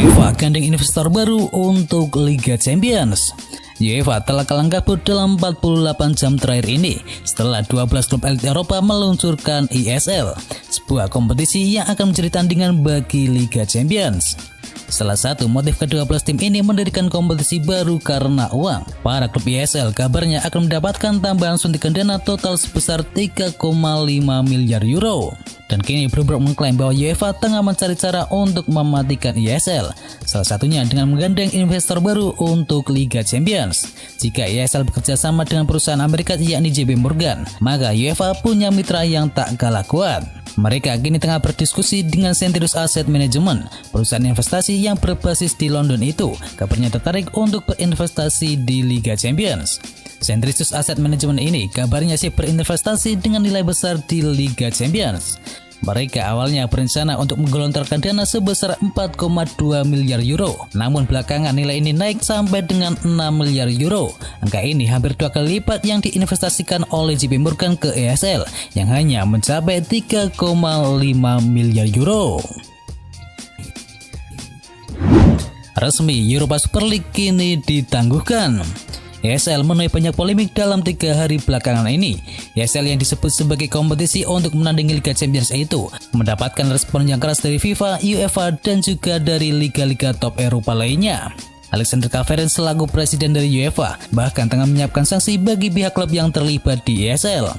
UEFA gandeng investor baru untuk Liga Champions. UEFA telah kalang kabut dalam 48 jam terakhir ini setelah 12 klub elit Eropa meluncurkan ESL, sebuah kompetisi yang akan menjadi tandingan bagi Liga Champions. Salah satu motif kedua belas tim ini mendirikan kompetisi baru karena uang. Para klub ESL kabarnya akan mendapatkan tambahan suntikan dana total sebesar 3,5 miliar euro. Dan kini Bloomberg mengklaim bahwa UEFA tengah mencari cara untuk mematikan ESL, salah satunya dengan menggandeng investor baru untuk Liga Champions. Jika ESL bekerja sama dengan perusahaan Amerika yakni JP Morgan, maka UEFA punya mitra yang tak kalah kuat. Mereka kini tengah berdiskusi dengan Centurious Asset Management, perusahaan investasi yang berbasis di London itu kabarnya tertarik untuk berinvestasi di Liga Champions. Centurious Asset Management ini kabarnya sih berinvestasi dengan nilai besar di Liga Champions. Mereka awalnya berencana untuk menggelontorkan dana sebesar 4,2 miliar euro. Namun belakangan nilai ini naik sampai dengan 6 miliar euro. Angka ini hampir 2 kali lipat yang diinvestasikan oleh JP Morgan ke ESL yang hanya mencapai 3,5 miliar euro. Resmi, Europa Super League kini ditangguhkan. ESL menuai banyak polemik dalam 3 hari belakangan ini. ESL yang disebut sebagai kompetisi untuk menandingi Liga Champions itu mendapatkan respon yang keras dari FIFA, UEFA, dan juga dari liga-liga top Eropa lainnya. Alexander Caveren selaku presiden dari UEFA bahkan tengah menyiapkan sanksi bagi pihak klub yang terlibat di ESL.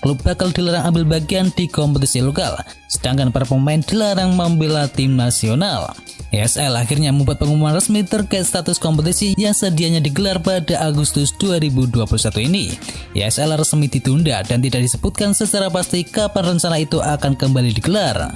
Klub bakal dilarang ambil bagian di kompetisi lokal, sedangkan para pemain dilarang membela tim nasional. ESL akhirnya membuat pengumuman resmi terkait status kompetisi yang sedianya digelar pada Agustus 2021 ini. ESL resmi ditunda dan tidak disebutkan secara pasti kapan rencana itu akan kembali digelar.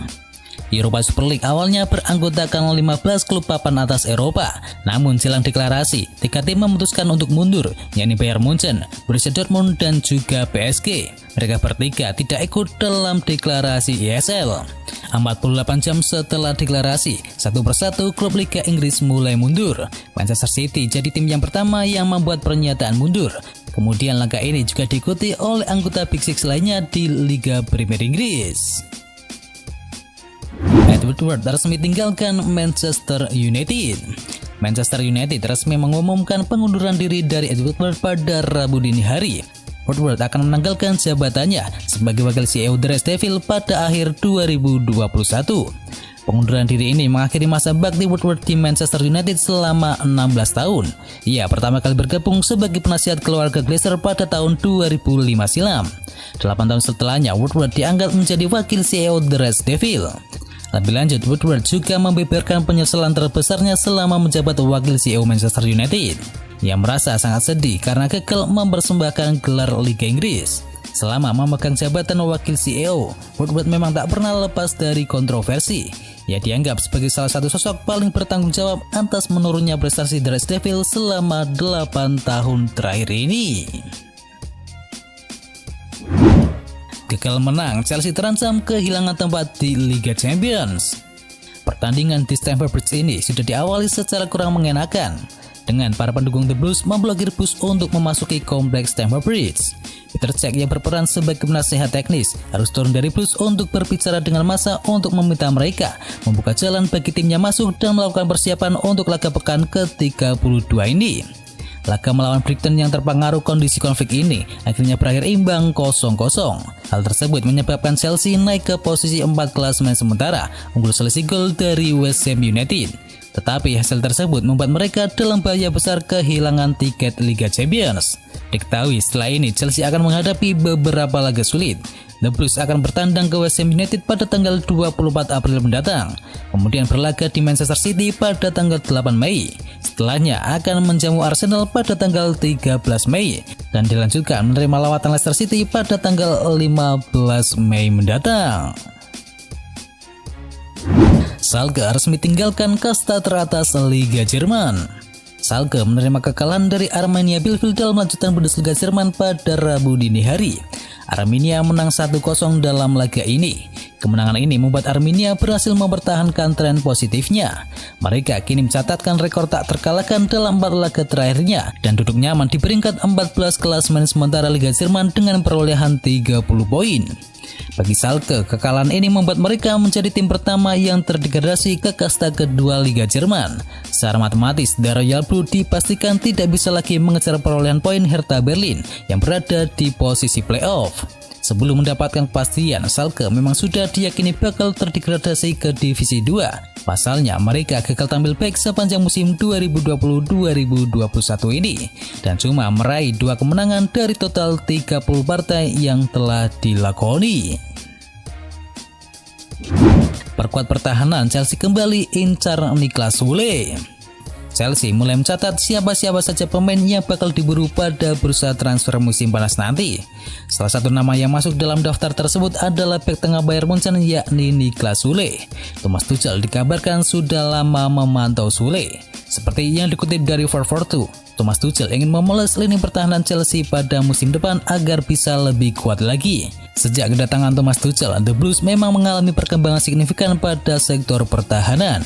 Europa Super League awalnya beranggotakan 15 klub papan atas Eropa. Namun jelang deklarasi, 3 tim memutuskan untuk mundur, yakni Bayern Munchen, Borussia Dortmund, dan juga PSG. Mereka bertiga tidak ikut dalam deklarasi ESL. 48 jam setelah deklarasi, satu persatu klub Liga Inggris mulai mundur. Manchester City jadi tim yang pertama yang membuat pernyataan mundur. Kemudian langkah ini juga diikuti oleh anggota Big Six lainnya di Liga Premier Inggris. Ed Woodward resmi tinggalkan Manchester United. Manchester United resmi mengumumkan pengunduran diri dari Ed Woodward pada Rabu dini hari. Woodward akan menanggalkan jabatannya sebagai wakil CEO The Red Devils pada akhir 2021. Pengunduran diri ini mengakhiri masa bakti Woodward di Manchester United selama 16 tahun. Ia pertama kali bergabung sebagai penasihat keluarga Glazer pada tahun 2005 silam. 8 tahun setelahnya, Woodward diangkat menjadi wakil CEO The Red Devils. Lebih lanjut, Woodward juga membeberkan penyesalan terbesarnya selama menjabat wakil CEO Manchester United. Ia merasa sangat sedih karena gagal mempersembahkan gelar Liga Inggris. Selama memegang jabatan wakil CEO, Woodward memang tak pernah lepas dari kontroversi. Ia dianggap sebagai salah satu sosok paling bertanggung jawab atas menurunnya prestasi The Red Devils selama 8 tahun terakhir ini. Gagal menang, Chelsea terancam kehilangan tempat di Liga Champions. Pertandingan di Stamford Bridge ini sudah diawali secara kurang mengenakan, dengan para pendukung The Blues memblokir bus untuk memasuki kompleks Stamford Bridge. Peter Cech yang berperan sebagai penasehat teknis harus turun dari bus untuk berbicara dengan massa untuk meminta mereka membuka jalan bagi timnya masuk dan melakukan persiapan untuk laga pekan ke-32 ini. Laga melawan Brighton yang terpengaruh kondisi konflik ini akhirnya berakhir imbang 0-0. Hal tersebut menyebabkan Chelsea naik ke posisi 4 klasemen sementara, unggul selisih gol dari West Ham United. Tetapi hasil tersebut membuat mereka dalam bahaya besar kehilangan tiket Liga Champions. Diketahui setelah ini Chelsea akan menghadapi beberapa laga sulit. The Blues akan bertandang ke West Ham United pada tanggal 24 April mendatang. Kemudian berlaga di Manchester City pada tanggal 8 Mei. Setelahnya akan menjamu Arsenal pada tanggal 13 Mei. Dan dilanjutkan menerima lawatan Leicester City pada tanggal 15 Mei mendatang. Schalke resmi tinggalkan kasta teratas Liga Jerman. Schalke menerima kekalahan dari Arminia Bielefeld dalam lanjutan Bundesliga Jerman pada Rabu dini hari. Arminia menang 1-0 dalam laga ini. Kemenangan ini membuat Arminia berhasil mempertahankan tren positifnya. Mereka kini mencatatkan rekor tak terkalahkan dalam 4 laga terakhirnya dan duduk nyaman di peringkat 14 klasemen sementara Liga Jerman dengan perolehan 30 poin. Bagi Schalke, kekalahan ini membuat mereka menjadi tim pertama yang terdegradasi ke kasta kedua Liga Jerman. Secara matematis, The Royal Blue dipastikan tidak bisa lagi mengejar perolehan poin Hertha Berlin yang berada di posisi playoff. Sebelum mendapatkan kepastian, Schalke memang sudah diyakini bakal terdegradasi ke Divisi 2. Pasalnya, mereka gagal tampil baik sepanjang musim 2020-2021 ini dan cuma meraih 2 kemenangan dari total 30 partai yang telah dilakoni. Perkuat pertahanan, Chelsea kembali incar Niklas Süle. Chelsea mulai mencatat siapa-siapa saja pemain yang bakal diburu pada bursa transfer musim panas nanti. Salah satu nama yang masuk dalam daftar tersebut adalah bek tengah Bayern Munchen yakni Niklas Süle. Thomas Tuchel dikabarkan sudah lama memantau Süle. Seperti yang dikutip dari 442, Thomas Tuchel ingin memoles lini pertahanan Chelsea pada musim depan agar bisa lebih kuat lagi. Sejak kedatangan Thomas Tuchel, The Blues memang mengalami perkembangan signifikan pada sektor pertahanan.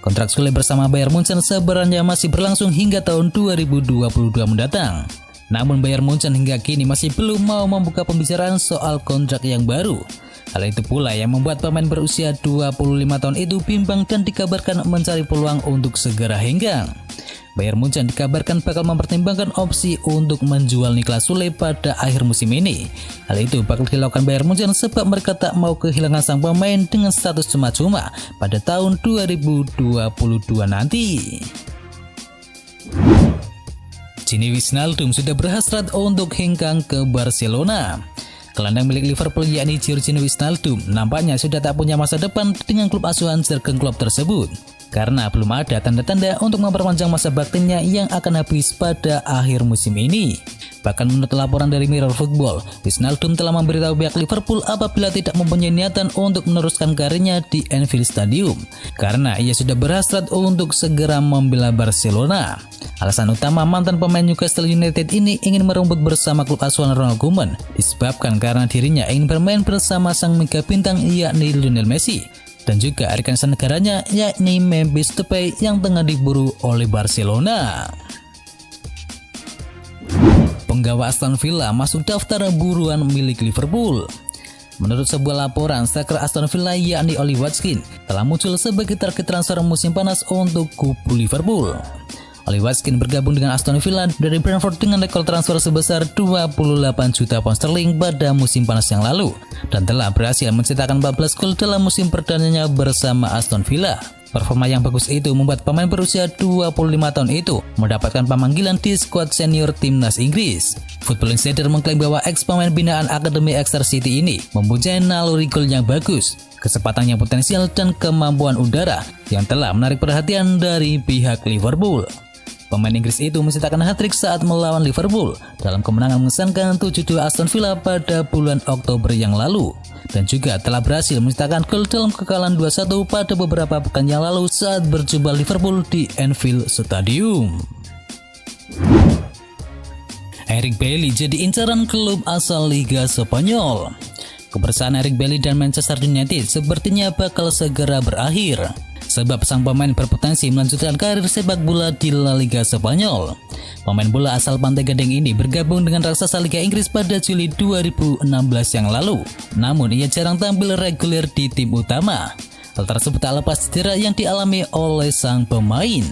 Kontrak Süle bersama Bayern Munchen sebenarnya masih berlangsung hingga tahun 2022 mendatang. Namun Bayern Munchen hingga kini masih belum mau membuka pembicaraan soal kontrak yang baru. Hal itu pula yang membuat pemain berusia 25 tahun itu bimbang dan dikabarkan mencari peluang untuk segera henggang. Bayern Munchen dikabarkan bakal mempertimbangkan opsi untuk menjual Niklas Süle pada akhir musim ini. Hal itu bakal dilakukan Bayern Munchen sebab mereka tak mau kehilangan sang pemain dengan status cuma-cuma pada tahun 2022 nanti. Gini Wijnaldum sudah berhasrat untuk hengkang ke Barcelona. Gelandang milik Liverpool yakni Georginio Wijnaldum nampaknya sudah tak punya masa depan dengan klub asuhan Jurgen Klopp tersebut karena belum ada tanda-tanda untuk memperpanjang masa baktinya yang akan habis pada akhir musim ini. Bahkan menurut laporan dari Mirror Football, Wijnaldum telah memberitahu pihak Liverpool apabila tidak mempunyai niatan untuk meneruskan karirnya di Anfield Stadium karena ia sudah berhasrat untuk segera membela Barcelona. Alasan utama mantan pemain Newcastle United ini ingin merumput bersama klub asuhan Ronald Koeman disebabkan karena dirinya ingin bermain bersama sang mega bintang yakni Lionel Messi dan juga rekan senegaranya yakni Memphis Depay yang tengah diburu oleh Barcelona. Penggawa Aston Villa masuk daftar buruan milik Liverpool. Menurut sebuah laporan, striker Aston Villa yakni Oli Watkins telah muncul sebagai target transfer musim panas untuk kubu Liverpool. Oli Watkins bergabung dengan Aston Villa dari Brentford dengan rekor transfer sebesar 28 juta pound sterling pada musim panas yang lalu dan telah berhasil mencetakkan 14 gol dalam musim perdananya bersama Aston Villa. Performa yang bagus itu membuat pemain berusia 25 tahun itu mendapatkan pemanggilan di skuad senior timnas Inggris. Football Insider mengklaim bahwa ex-pemain binaan Akademi Exeter City ini mempunyai naluri gol yang bagus, kecepatan yang potensial dan kemampuan udara yang telah menarik perhatian dari pihak Liverpool. Pemain Inggris itu mencetakkan hat-trick saat melawan Liverpool dalam kemenangan mengesankan 7-2 Aston Villa pada bulan Oktober yang lalu dan juga telah berhasil mencetakkan gol dalam kekalahan 2-1 pada beberapa pekan yang lalu saat berjumpa Liverpool di Anfield Stadium. Eric Bailly jadi incaran klub asal Liga Spanyol. Kebersamaan Eric Bailly dan Manchester United sepertinya bakal segera berakhir sebab sang pemain berpotensi melanjutkan karir sepak bola di La Liga Spanyol. Pemain bola asal Pantai Gading ini bergabung dengan raksasa Liga Inggris pada Juli 2016 yang lalu. Namun ia jarang tampil reguler di tim utama. Hal tersebut tak lepas cedera yang dialami oleh sang pemain.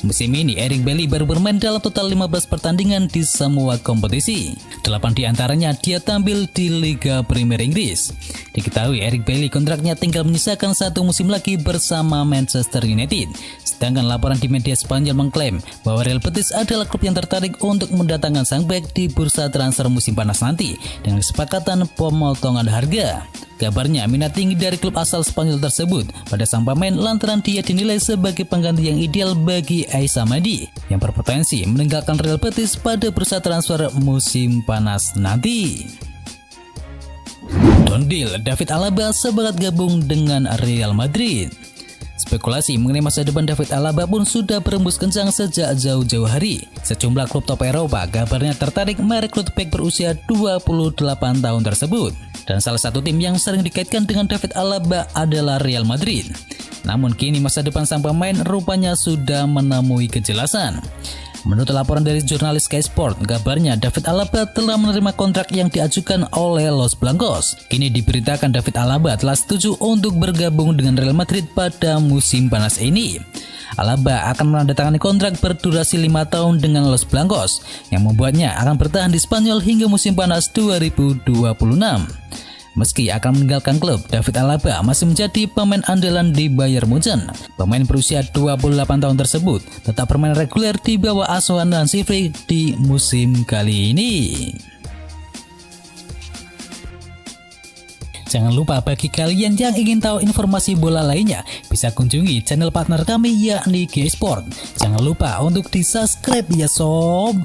Musim ini Eric Bailly baru bermain dalam total 15 pertandingan di semua kompetisi. 8 diantaranya dia tampil di Liga Premier Inggris. Diketahui Eric Bailly kontraknya tinggal menyisakan 1 musim lagi bersama Manchester United. Sedangkan laporan di media Spanyol mengklaim bahwa Real Betis adalah klub yang tertarik untuk mendatangkan sang bek di bursa transfer musim panas nanti dengan kesepakatan pemotongan harga. Kabarnya minat tinggi dari klub asal Spanyol tersebut pada sang pemain lantaran dia dinilai sebagai pengganti yang ideal bagi Aissa Madi yang berpotensi meninggalkan Real Betis pada bursa transfer musim panas nanti. Don deal David Alaba sepakat gabung dengan Real Madrid. Spekulasi mengenai masa depan David Alaba pun sudah berembus kencang sejak jauh-jauh hari. Sejumlah klub top Eropa kabarnya tertarik merekrut bek berusia 28 tahun tersebut. Dan salah satu tim yang sering dikaitkan dengan David Alaba adalah Real Madrid. Namun kini masa depan sang pemain rupanya sudah menemui kejelasan. Menurut laporan dari jurnalis Sky Sport, kabarnya David Alaba telah menerima kontrak yang diajukan oleh Los Blancos. Kini diberitakan David Alaba telah setuju untuk bergabung dengan Real Madrid pada musim panas ini. Alaba akan menandatangani kontrak berdurasi 5 tahun dengan Los Blancos, yang membuatnya akan bertahan di Spanyol hingga musim panas 2026. Meski akan meninggalkan klub, David Alaba masih menjadi pemain andalan di Bayern Munchen. Pemain berusia 28 tahun tersebut tetap bermain reguler di bawah asuhan Hansi Flick di musim kali ini. Jangan lupa bagi kalian yang ingin tahu informasi bola lainnya, bisa kunjungi channel partner kami yakni G Sport. Jangan lupa untuk di-subscribe ya sob.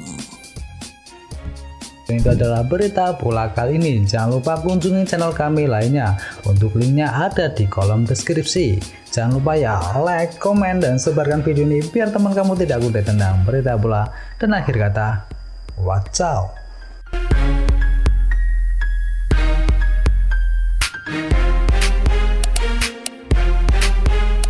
Itu adalah berita bola kali ini. Jangan lupa kunjungi channel kami lainnya. Untuk linknya ada di kolom deskripsi. Jangan lupa ya like, komen, dan sebarkan video ini biar teman kamu tidak kudet tentang berita bola. Dan akhir kata, watch out.